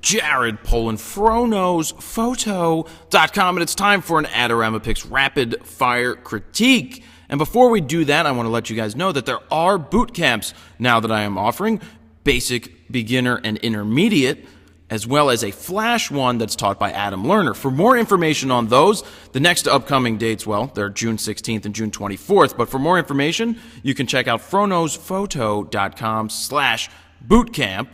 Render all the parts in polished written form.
Jared Polin, FroKnowsPhoto.com, and it's time for an AdoramaPIX Rapid Fire Critique. And before we do that, I want to let you guys know that there are boot camps now that I am offering, basic, beginner, and intermediate, as well as a flash one that's taught by Adam Lerner. For more information on those, the next upcoming dates, well, they're June 16th and June 24th, but for more information, you can check out FroKnowsPhoto.com/bootcamp,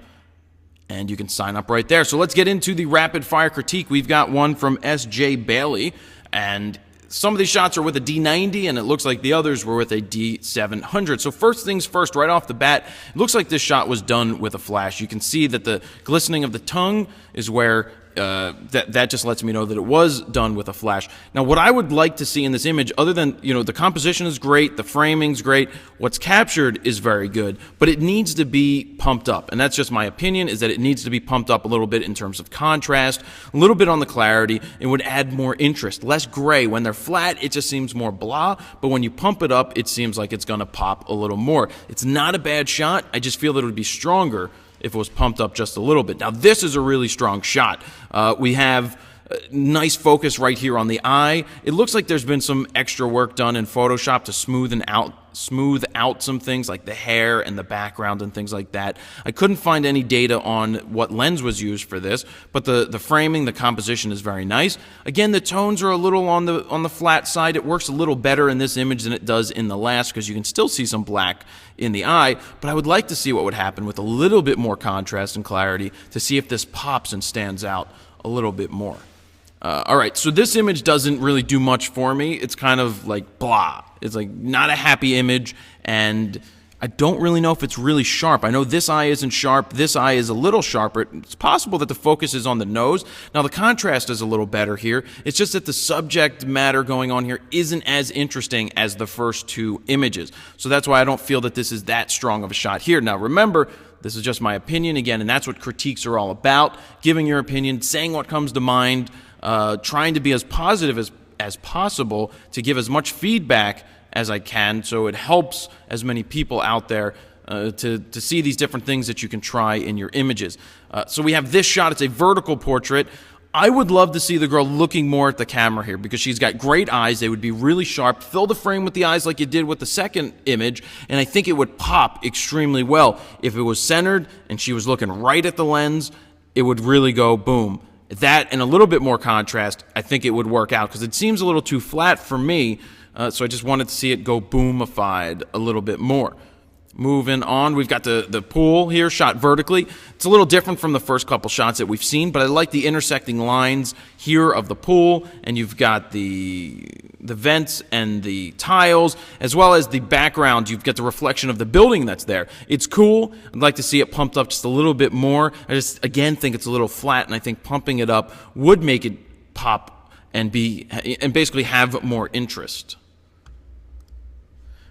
and you can sign up right there. So let's get into the rapid fire critique. We've got one from S.J. Bailey, and some of these shots are with a D90, and it looks like the others were with a D700. So first things first, right off the bat, it looks like this shot was done with a flash. You can see that the glistening of the tongue is where that just lets me know that it was done with a flash. Now, what I would like to see in this image, other than, the composition is great, the framing's great, what's captured is very good, but it needs to be pumped up. And that's just my opinion, is that it needs to be pumped up a little bit in terms of contrast, a little bit on the clarity. It would add more interest, less gray. When they're flat, it just seems more blah, but when you pump it up, it seems like it's going to pop a little more. It's not a bad shot. I just feel that it would be stronger if it was pumped up just a little bit. Now, this is a really strong shot. We have nice focus right here on the eye. It looks like there's been some extra work done in Photoshop to smooth out some things like the hair and the background and things like that. I couldn't find any data on what lens was used for this, but the framing, the composition is very nice. Again, the tones are a little on the flat side. It works a little better in this image than it does in the last, because you can still see some black in the eye, but I would like to see what would happen with a little bit more contrast and clarity to see if this pops and stands out a little bit more. All right, so this image doesn't really do much for me. It's kind of like blah. It's like not a happy image, and I don't really know if it's really sharp. I know this eye isn't sharp. This eye is a little sharper. It's possible that the focus is on the nose. Now, the contrast is a little better here. It's just that the subject matter going on here isn't as interesting as the first two images. So that's why I don't feel that this is that strong of a shot here. Now, remember, this is just my opinion again, and that's what critiques are all about. Giving your opinion, saying what comes to mind, trying to be as positive as possible to give as much feedback as I can, so it helps as many people out there to see these different things that you can try in your images. So we have this shot. It's a vertical portrait. I would love to see the girl looking more at the camera here, because she's got great eyes. They would be really sharp. Fill the frame with the eyes like you did with the second image, and I think it would pop extremely well. If it was centered and she was looking right at the lens, it would really go boom. That and a little bit more contrast, I think it would work out, because it seems a little too flat for me, so I just wanted to see it go boomified a little bit more. Moving on, we've got the pool here shot vertically. It's a little different from the first couple shots that we've seen, but I like the intersecting lines here of the pool, and you've got the vents and the tiles, as well as the background. You've got the reflection of the building that's there. It's cool. I'd like to see it pumped up just a little bit more. I just, again, think it's a little flat, and I think pumping it up would make it pop and basically have more interest.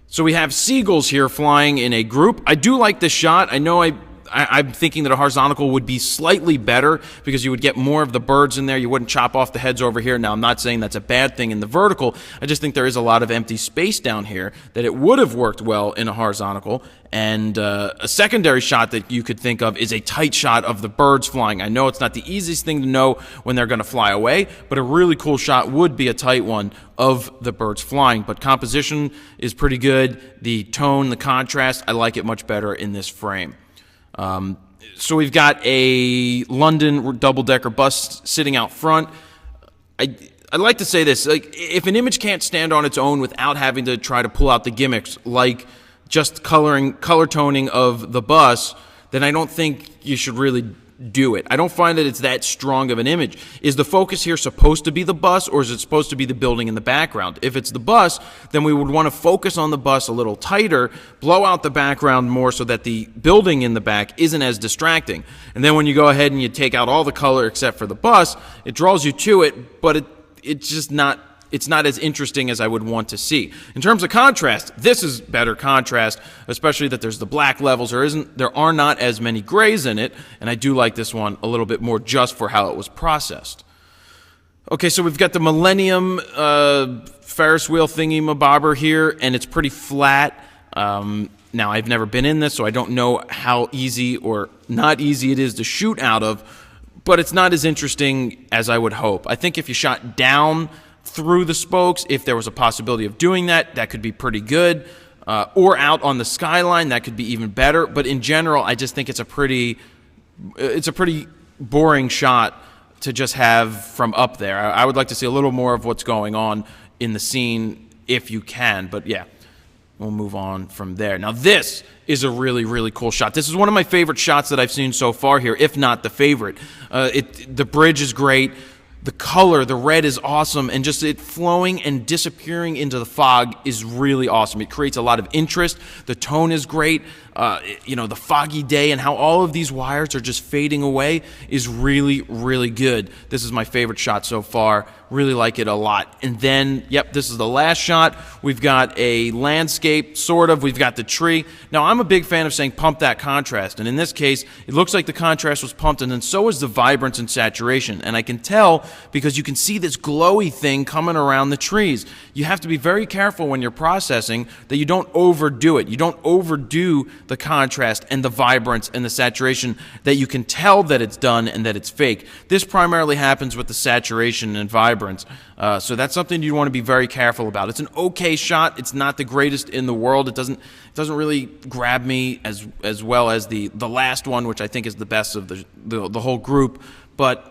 So we have seagulls here flying in a group. I do like this shot. I know I'm thinking that a horizontal would be slightly better, because you would get more of the birds in there. You wouldn't chop off the heads over here. Now, I'm not saying that's a bad thing in the vertical. I just think there is a lot of empty space down here that it would have worked well in a horizontal. And a secondary shot that you could think of is a tight shot of the birds flying. I know it's not the easiest thing to know when they're going to fly away, but a really cool shot would be a tight one of the birds flying. But composition is pretty good. The tone, the contrast, I like it much better in this frame. So we've got a London double-decker bus sitting out front. I'd like to say this, like, if an image can't stand on its own without having to try to pull out the gimmicks, like just color toning of the bus, then I don't think you should really do it. I don't find that it's that strong of an image. Is the focus here supposed to be the bus, or is it supposed to be the building in the background? If it's the bus, then we would want to focus on the bus a little tighter, blow out the background more so that the building in the back isn't as distracting. And then when you go ahead and you take out all the color except for the bus, it draws you to it, but it's just not it's not as interesting as I would want to see. In terms of contrast, this is better contrast, especially that there's the black levels. There are not as many grays in it, and I do like this one a little bit more just for how it was processed. Okay, so we've got the Millennium Ferris wheel thingy-mabobber here, and it's pretty flat. Now, I've never been in this, so I don't know how easy or not easy it is to shoot out of, but it's not as interesting as I would hope. I think if you shot down through the spokes, if there was a possibility of doing that, that could be pretty good. Or out on the skyline, that could be even better. But in general, I just think it's a pretty boring shot to just have from up there. I would like to see a little more of what's going on in the scene if you can. But yeah, we'll move on from there. Now this is a really, really cool shot. This is one of my favorite shots that I've seen so far here, if not the favorite. The bridge is great. The color, the red is awesome, and just it flowing and disappearing into the fog is really awesome. It creates a lot of interest. The tone is great. The foggy day and how all of these wires are just fading away is really, really good. This is my favorite shot so far. Really like it a lot. And then, yep, this is the last shot. We've got a landscape, sort of. We've got the tree. Now, I'm a big fan of saying pump that contrast. And in this case, it looks like the contrast was pumped, and then so is the vibrance and saturation. And I can tell because you can see this glowy thing coming around the trees. You have to be very careful when you're processing that you don't overdo it. You don't overdo the contrast and the vibrance and the saturation that you can tell that it's done and that it's fake. This primarily happens with the saturation and vibrance. So that's something you want to be very careful about. It's an okay shot. It's not the greatest in the world. It doesn't really grab me as well as the last one, which I think is the best of the whole group. But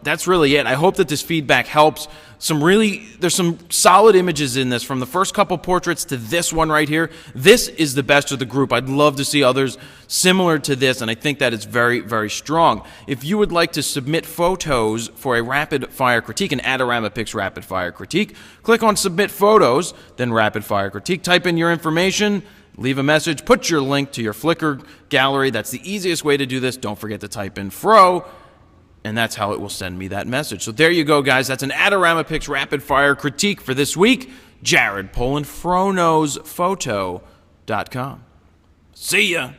that's really it. I hope that this feedback helps. There's some solid images in this, from the first couple portraits to this one right here. This is the best of the group. I'd love to see others similar to this, and I think that it's very, very strong. If you would like to submit photos for a rapid fire critique, an AdoramaPIX Rapid Fire Critique, click on Submit Photos, then Rapid Fire Critique. Type in your information, leave a message, put your link to your Flickr gallery. That's the easiest way to do this. Don't forget to type in Fro, and that's how it will send me that message. So there you go, guys. That's an AdoramaPIX Rapid Fire Critique for this week. Jared Polin, FroKnowsPhoto.com. See ya.